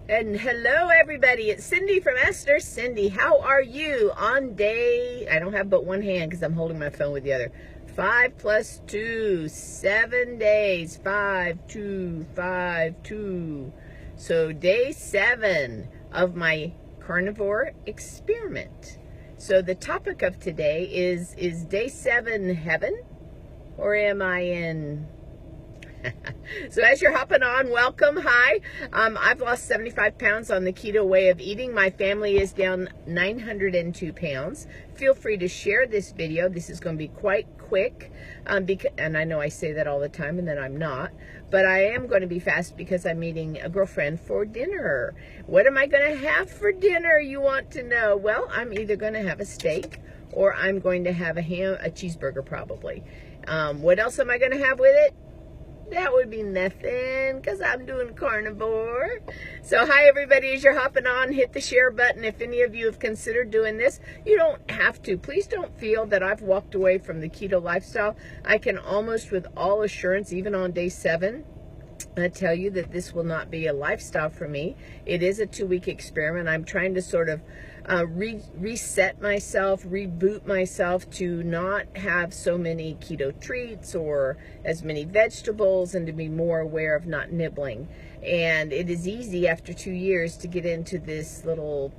And hello everybody, it's Cindy from Esther Cindy. How are you on day, I don't have but one hand because I'm holding my phone with the other. 5 plus 2, 7 days, 5, 2, 5, 2. So day 7 of my Carnivore Experiment. So the topic of today is day 7 heaven or am I in... So as you're hopping on, welcome, hi. I've lost 75 pounds on the keto way of eating. My family is down 902 pounds. Feel free to share this video. This is going to be quite quick, and I know I say that all the time and then I'm not, but I am going to be fast because I'm meeting a girlfriend for dinner. What am I going to have for dinner, you want to know? Well, I'm either going to have a steak or I'm going to have a cheeseburger probably. What else am I going to have with it? That would be nothing because I'm doing carnivore. So hi everybody, as you're hopping on, hit the share button. If any of you have considered doing this, you don't have to. Please don't feel that I've walked away from the keto lifestyle. I can almost with all assurance, even on day 7, I tell you that this will not be a lifestyle for me. It is a 2-week experiment. I'm trying to sort of reset myself, reboot myself to not have so many keto treats or as many vegetables and to be more aware of not nibbling. And it is easy after 2 years to get into this little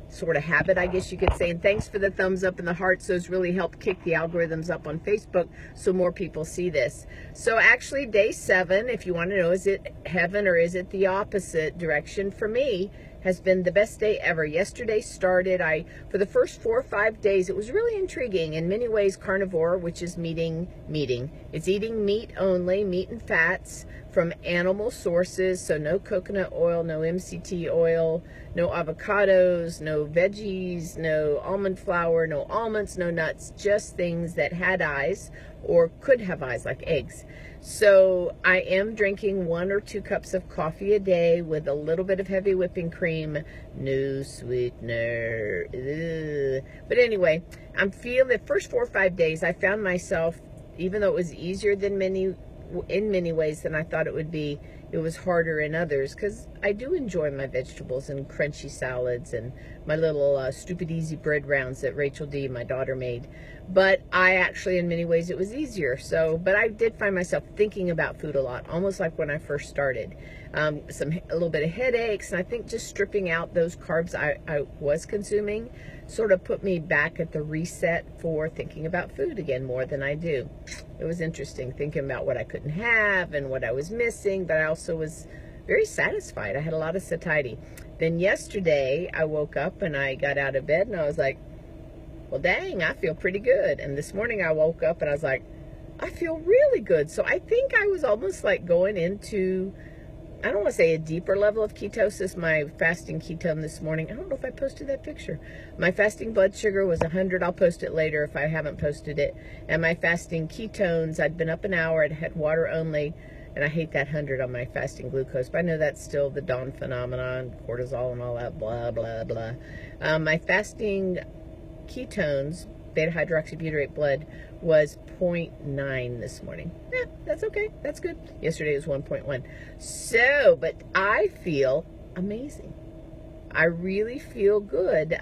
sort of habit, I guess you could say. And thanks for the thumbs up and the hearts. Those really help kick the algorithms up on Facebook so more people see this. So actually day 7, if you want to know, is it heaven or is it the opposite direction? For me, has been the best day ever. Yesterday started, for the first 4 or 5 days, it was really intriguing. In many ways, carnivore, which is meeting. It's eating meat only, meat and fats from animal sources. So no coconut oil, no MCT oil, no avocados, no veggies, no almond flour, no almonds, no nuts, just things that had eyes or could have eyes, like eggs. So I am drinking 1 or 2 cups of coffee a day with a little bit of heavy whipping cream, no sweetener. Ugh. But anyway, I'm feeling the first 4 or 5 days, I found myself, even though it was easier than in many ways than I thought it would be, it was harder in others because I do enjoy my vegetables and crunchy salads and my little stupid easy bread rounds that Rachel D, my daughter, made. But I actually, in many ways, it was easier. So, but I did find myself thinking about food a lot, almost like when I first started. A little bit of headaches, and I think just stripping out those carbs I was consuming sort of put me back at the reset for thinking about food again more than I do. It was interesting thinking about what I couldn't have and what I was missing, but I also was very satisfied. I had a lot of satiety. Then yesterday I woke up and I got out of bed and I was like, well, dang, I feel pretty good. And this morning I woke up and I was like, I feel really good. So I think I was almost like going into, I don't want to say a deeper level of ketosis. My fasting ketone this morning, I don't know if I posted that picture. My fasting blood sugar was 100. I'll post it later if I haven't posted it. And my fasting ketones, I'd been up an hour, I'd had water only, and I hate that 100 on my fasting glucose, but I know that's still the dawn phenomenon, cortisol and all that, blah, blah, blah. My fasting ketones, beta hydroxybutyrate blood, was 0.9 this morning. Yeah, that's okay. That's good. Yesterday was 1.1. So, but I feel amazing. I really feel good.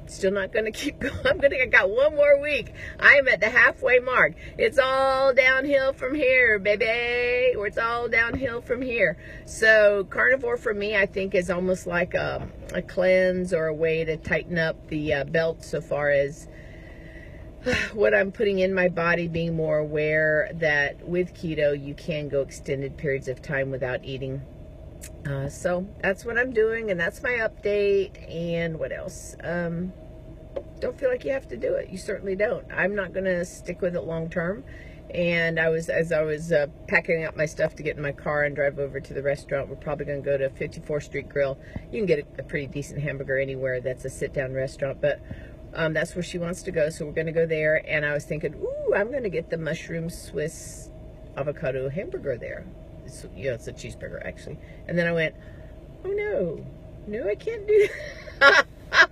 Still not going to keep going. I got 1 more week. I'm at the halfway mark. It's all downhill from here, baby. Or it's all downhill from here. So carnivore for me, I think, is almost like a cleanse or a way to tighten up the belt so far as what I'm putting in my body, being more aware that with keto, you can go extended periods of time without eating. So that's what I'm doing, and that's my update. And what else? Don't feel like you have to do it. You certainly don't. I'm not going to stick with it long term. And as I was packing up my stuff to get in my car and drive over to the restaurant, we're probably going to go to 54th Street Grill. You can get a pretty decent hamburger anywhere that's a sit-down restaurant, but that's where she wants to go, so we're going to go there. And I was thinking, ooh, I'm going to get the mushroom Swiss avocado hamburger there. It's, it's a cheeseburger, actually. And then I went, oh, no, I can't do that.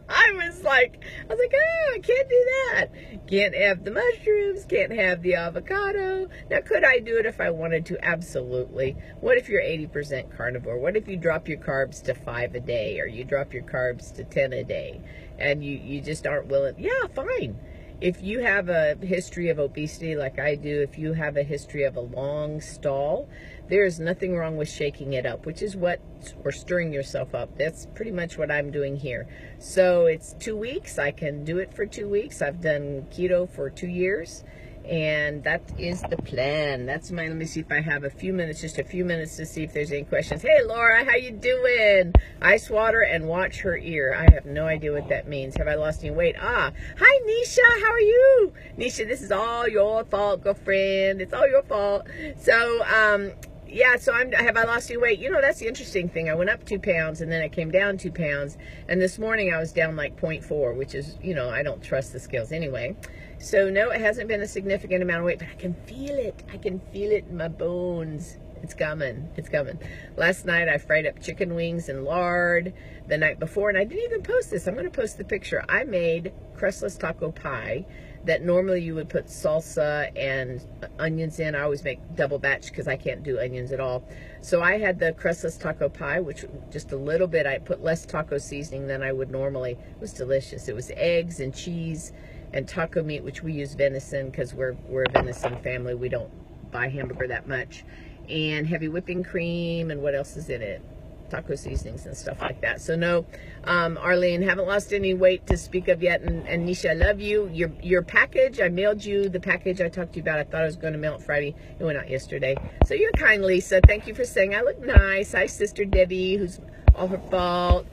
I I was like, oh, I can't do that. Can't have the mushrooms, can't have the avocado. Now, could I do it if I wanted to? Absolutely. What if you're 80% carnivore? What if you drop your carbs to 5 a day, or you drop your carbs to 10 a day, and you just aren't willing? Yeah, fine. If you have a history of obesity like I do, if you have a history of a long stall, there is nothing wrong with shaking it up, which is what, or stirring yourself up. That's pretty much what I'm doing here. So it's 2 weeks. I can do it for 2 weeks. I've done keto for 2 years, and that is the plan. That's mine. Let me see if I have a few minutes, just a few minutes, to see if there's any questions. Hey, Laura, how you doing? Ice water and watch her ear. I have no idea what that means. Have I lost any weight? Hi, Nisha. How are you? Nisha, this is all your fault, girlfriend. It's all your fault. So, yeah, so have I lost any weight? You know, that's the interesting thing. I went up 2 pounds, and then I came down 2 pounds. And this morning I was down like 0.4, which is, you know, I don't trust the scales anyway. So no, it hasn't been a significant amount of weight, but I can feel it. I can feel it in my bones. It's coming. It's coming. Last night I fried up chicken wings and lard. The night before, and I didn't even post this. I'm going to post the picture. I made crustless taco pie that normally you would put salsa and onions in. I always make double batch because I can't do onions at all. So I had the crustless taco pie, which just a little bit. I put less taco seasoning than I would normally. It was delicious. It was eggs and cheese and taco meat, which we use venison because we're a venison family. We don't buy hamburger that much. And heavy whipping cream, and what else is in it? Taco seasonings and stuff like that. So no, Arlene, haven't lost any weight to speak of yet. And Nisha, I love you. Your package, I mailed you the package I talked to you about. I thought I was going to mail it Friday. It went out yesterday. So you're kind, Lisa. Thank you for saying I look nice. Hi, Sister Debbie, who's all her fault.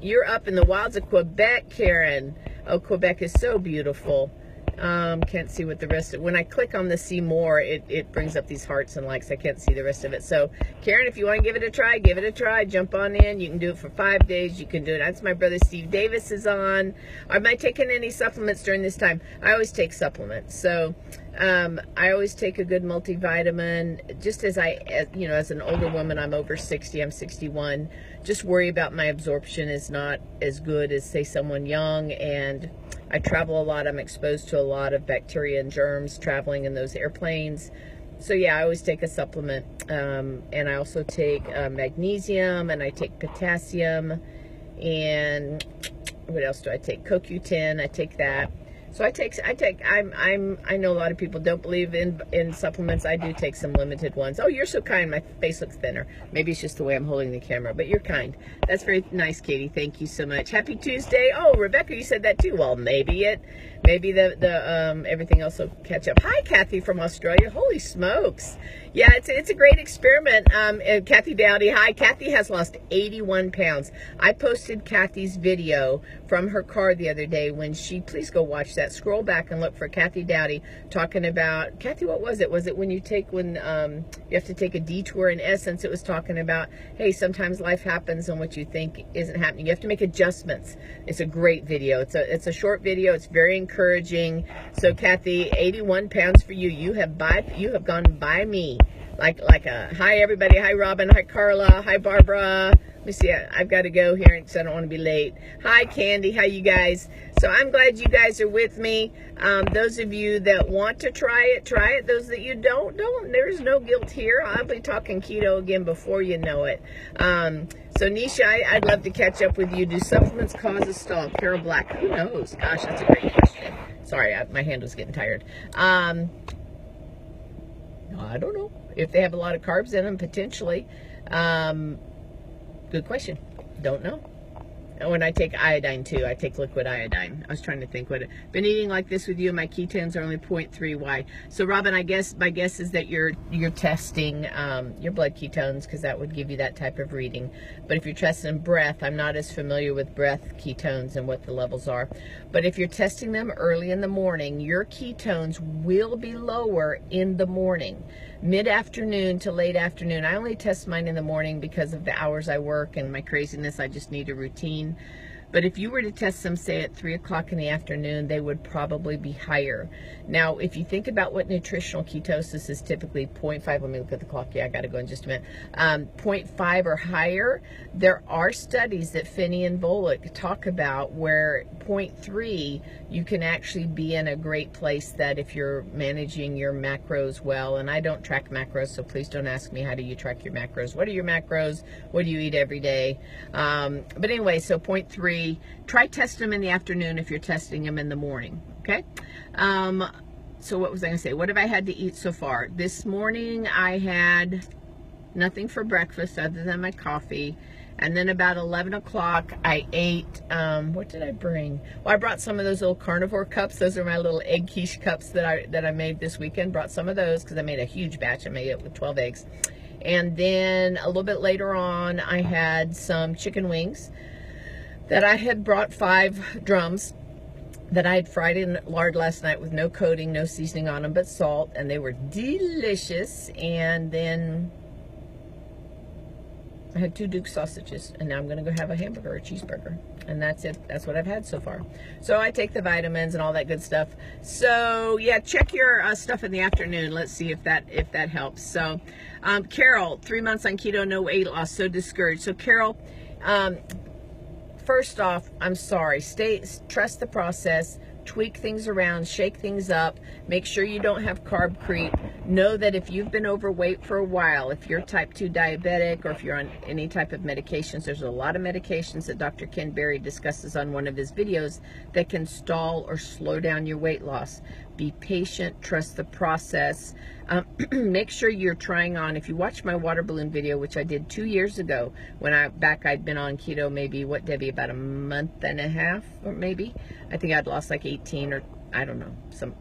You're up in the wilds of Quebec, Karen. Oh, Quebec is so beautiful. Can't see what the rest of, when I click on the see more, it brings up these hearts and likes. I can't see the rest of it. So Karen, if you want to give it a try, give it a try. Jump on in. You can do it for 5 days. You can do it. That's my brother Steve Davis is on. Am I taking any supplements during this time? I always take supplements. So I always take a good multivitamin. Just as you know, as an older woman, I'm over 60. I'm 61. Just worry about my absorption is not as good as, say, someone young, and I travel a lot. I'm exposed to a lot of bacteria and germs traveling in those airplanes. So yeah, I always take a supplement. And I also take magnesium, and I take potassium, and what else do I take? CoQ10, I take that. So I know a lot of people don't believe in supplements. I do take some limited ones. Oh, you're so kind. My face looks thinner. Maybe it's just the way I'm holding the camera, but you're kind. That's very nice, Katie. Thank you so much. Happy Tuesday. Oh, Rebecca, you said that too. Well, maybe the everything else will catch up. Hi, Kathy from Australia. Holy smokes. Yeah, it's a great experiment. Kathy Dowdy. Hi, Kathy has lost 81 pounds. I posted Kathy's video from her car the other day when please go watch that. Scroll back and look for Kathy Dowdy talking about, Kathy, what was it? Was it when you have to take a detour? In essence, it was talking about, hey, sometimes life happens and what you think isn't happening. You have to make adjustments. It's a great video. It's a short video. It's very encouraging. So Kathy, 81 pounds for you. You have gone by me. Like hi everybody. Hi Robin. Hi Carla. Hi Barbara. Let me see. I've got to go here because I don't want to be late. Hi Candy. Hi you guys. So I'm glad you guys are with me. Those of you that want to try it, try it. Those that you don't. There's no guilt here. I'll be talking keto again before you know it. So Nisha, I'd love to catch up with you. Do supplements cause a stall? Carol Black. Who knows? Gosh, that's a great question. Sorry, my hand was getting tired. I don't know. If they have a lot of carbs in them, potentially. Good question. Don't know. And when I take iodine too, I take liquid iodine. I was trying to think been eating like this with you, and my ketones are only 0.3. Why? So Robin, my guess is that you're testing your blood ketones, because that would give you that type of reading. But if you're testing breath, I'm not as familiar with breath ketones and what the levels are. But if you're testing them early in the morning, your ketones will be lower in the morning. Mid-afternoon to late afternoon. I only test mine in the morning because of the hours I work and my craziness. I just need a routine. But if you were to test them, say at 3 o'clock in the afternoon, they would probably be higher. Now, if you think about what nutritional ketosis is, typically 0.5, let me look at the clock. Yeah, I got to go in just a minute. 0.5 or higher. There are studies that Finney and Volek talk about where 0.3, you can actually be in a great place that if you're managing your macros well, and I don't track macros, so please don't ask me how do you track your macros. What are your macros? What do you eat every day? But anyway, so 0.3, try testing them in the afternoon if you're testing them in the morning, okay? So what was I going to say? What have I had to eat so far? This morning I had nothing for breakfast other than my coffee. And then about 11 o'clock, I ate, what did I bring? Well, I brought some of those little carnivore cups. Those are my little egg quiche cups that I made this weekend. Brought some of those because I made a huge batch. I made it with 12 eggs. And then a little bit later on, I had some chicken wings that I had brought 5 drums that I had fried in lard last night with no coating, no seasoning on them, but salt. And they were delicious. And then I had 2 Duke sausages, and now I'm going to go have a hamburger or a cheeseburger, and that's it. That's what I've had so far. So I take the vitamins and all that good stuff. So yeah, check your stuff in the afternoon. Let's see if that helps. So Carol, 3 months on keto, no weight loss, so discouraged. So Carol, first off, I'm sorry. Trust the process. Tweak things around, shake things up, make sure you don't have carb creep. Know that if you've been overweight for a while, if you're type 2 diabetic, or if you're on any type of medications, there's a lot of medications that Dr. Ken Berry discusses on one of his videos that can stall or slow down your weight loss. Be patient, trust the process. Make sure you're trying on, if you watch my water balloon video, which I did 2 years ago, when I'd been on keto maybe, what, Debbie, about a month and a half, or maybe? I think I'd lost like 18 or I don't know,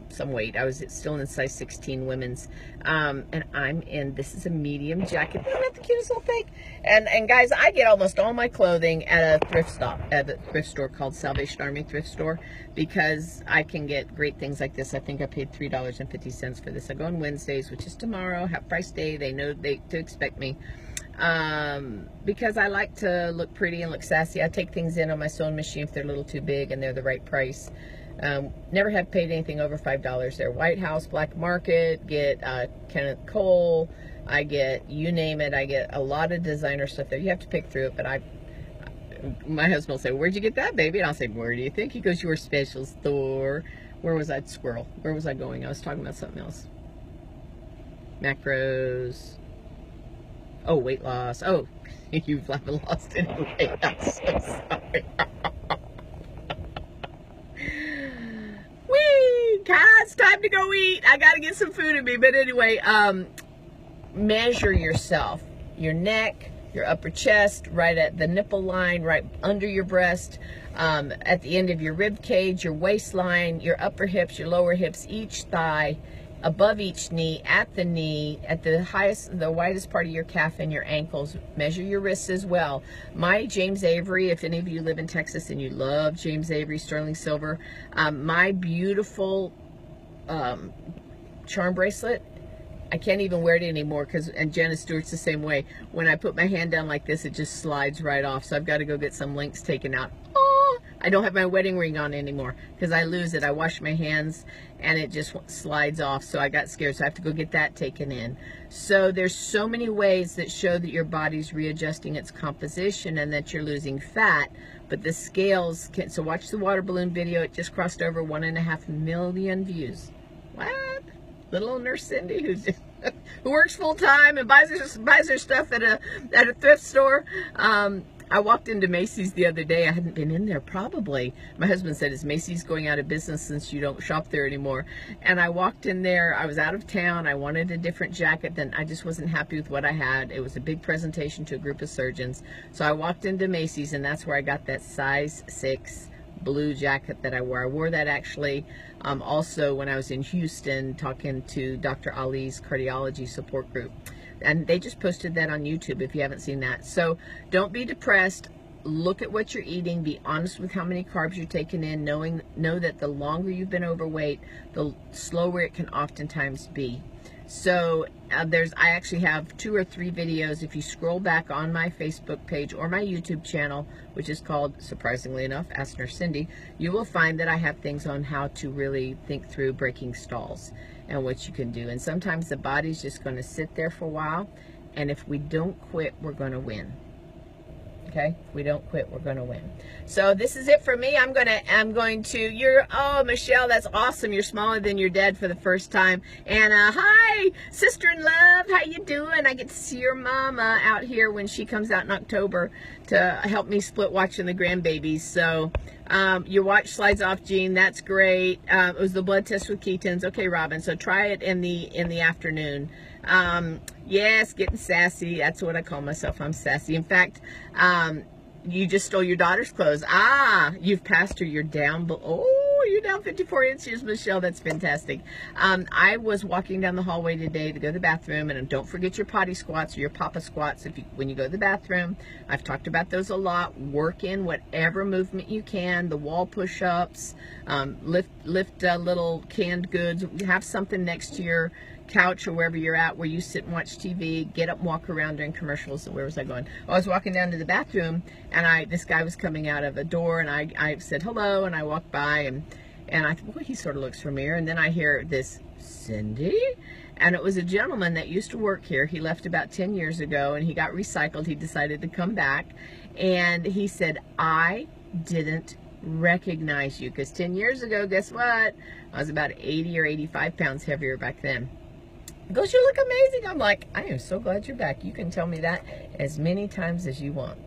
some weight. I was still in size 16 women's. And I'm in, this is a medium jacket. Isn't that the cutest little thing? And guys, I get almost all my clothing at a thrift store called Salvation Army Thrift Store, because I can get great things like this. I think I paid $3.50 for this. I go on Wednesdays, which is tomorrow, half price day. They know to expect me. Because I like to look pretty and look sassy. I take things in on my sewing machine if they're a little too big and they're the right price. Never have paid anything over $5 there. White House, Black Market, get Kenneth Cole, I get, you name it, I get a lot of designer stuff there. You have to pick through it, but my husband will say, where'd you get that, baby? And I'll say, where do you think? He goes, your special store. Where was I, squirrel? Where was I going? I was talking about something else. Macros. Oh, weight loss. Oh, you haven't lost any weight. I'm so sorry. God, it's time to go eat. I got to get some food in me. But anyway, measure yourself. Your neck, your upper chest, right at the nipple line, right under your breast, at the end of your rib cage, your waistline, your upper hips, your lower hips, each thigh, above each knee, at the highest, the widest part of your calf and your ankles. Measure your wrists as well. My James Avery, if any of you live in Texas and you love James Avery sterling silver, my beautiful charm bracelet, I can't even wear it anymore and Jenna Stewart's the same way. When I put my hand down like this, it just slides right off. So I've got to go get some links taken out. Oh, I don't have my wedding ring on anymore because I lose it. I wash my hands and it just slides off. So I got scared. So I have to go get that taken in. So there's so many ways that show that your body's readjusting its composition and that you're losing fat. But the scales can, so watch the water balloon video. It just crossed over 1.5 million views. What? Little old nurse Cindy who works full time and buys her stuff at a thrift store. I walked into Macy's the other day. I hadn't been in there probably. My husband said, is Macy's going out of business since you don't shop there anymore? And I walked in there. I was out of town. I wanted a different jacket. Then I just wasn't happy with what I had. It was a big presentation to a group of surgeons. So I walked into Macy's, and that's where I got that size 6 blue jacket that I wore. I wore that actually also when I was in Houston talking to Dr. Ali's cardiology support group. And they just posted that on YouTube if you haven't seen that. So don't be depressed. Look at what you're eating. Be honest with how many carbs you're taking in. Know that the longer you've been overweight, the slower it can oftentimes be. So I actually have 2 or 3 videos. If you scroll back on my Facebook page or my YouTube channel, which is called, surprisingly enough, Ask Nurse Cindy, you will find that I have things on how to really think through breaking stalls and what you can do. And sometimes the body's just going to sit there for a while, and if we don't quit, we're going to win. Okay, if we don't quit, we're going to win. So this is it for me. I'm going to, oh, Michelle, that's awesome. You're smaller than your dad for the first time. Anna, hi, sister-in-love, how you doing? I get to see your mama out here when she comes out in October to help me split watching the grandbabies. So your watch slides off, Jean. That's great. It was the blood test with ketones. Okay, Robin, so try it in the afternoon. Yes, getting sassy. That's what I call myself. I'm sassy. In fact, you just stole your daughter's clothes. Ah, you've passed her. You're down. Oh, you're down 54 inches, Michelle. That's fantastic. I was walking down the hallway today to go to the bathroom, and don't forget your potty squats or your papa squats when you go to the bathroom. I've talked about those a lot. Work in whatever movement you can. The wall push-ups, lift little canned goods. Have something next to your couch or wherever you're at where you sit and watch TV. Get up and walk around during commercials. And where was I going? I was walking down to the bathroom, and this guy was coming out of a door, and I said hello, and I walked by, and I thought, well, he sort of looks familiar. And then I hear this, Cindy? And it was a gentleman that used to work here. He left about 10 years ago, and he got recycled. He decided to come back, and he said, I didn't recognize you, because 10 years ago, guess what? I was about 80 or 85 pounds heavier back then. He goes, you look amazing. I'm like, I am so glad you're back. You can tell me that as many times as you want.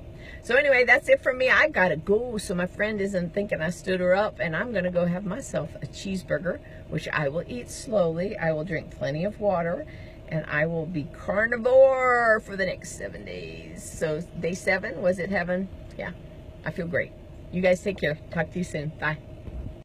So anyway, that's it for me. I gotta go so my friend isn't thinking I stood her up, and I'm gonna go have myself a cheeseburger, which I will eat slowly. I will drink plenty of water, and I will be carnivore for the next 7 days. So day 7, was it heaven? Yeah, I feel great. You guys take care. Talk to you soon. Bye.